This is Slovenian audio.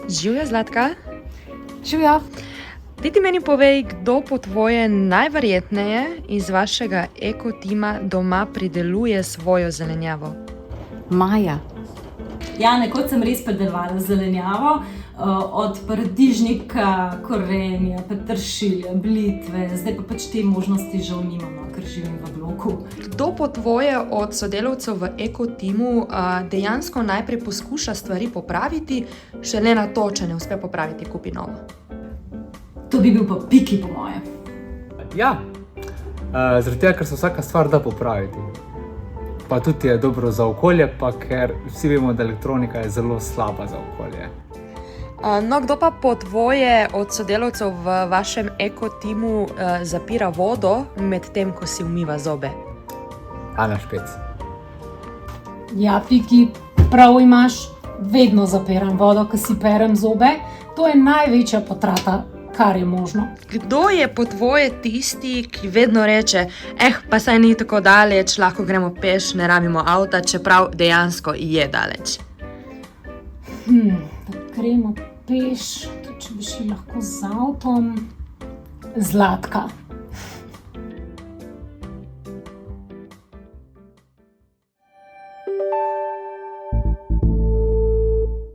Živja, Zlatka. Živjo. Ti meni povej, kdo po tvoje najverjetneje iz vašega ekotima doma prideluje svojo zelenjavo? Maja. Ja, nekoč sem res pridelovala zelenjavo, od paradižnika, korenja, peteršilja, blitve, zdaj pa pač te možnosti žal nimam, ker živim v bloku. Kdo po tvoje od sodelavcev v ekotimu dejansko najprej poskuša stvari popraviti, šele na to, če ne uspe popraviti, kupi novo? To bi bil pa Piki, po moje. Ja, zaradi tega, ker se vsaka stvar da popraviti. Pa tudi je dobro za okolje, pa ker vsi vemo, da elektronika je zelo slaba za okolje. No, kdo pa po tvoje od sodelavcev v vašem ekotimu zapira vodo med tem, ko si umiva zobe? Ana Špec. Ja, Piki, prav imaš, vedno zapiram vodo, ko si perem zobe. To je največja potrata, kar je možno. Kdo je po tvoje tisti, ki vedno reče, pa saj ni tako daleč, lahko gremo peš, ne rabimo avta, čeprav dejansko je daleč? Da gremo peš, tudi če bi šli lahko z avtom. Zlatka.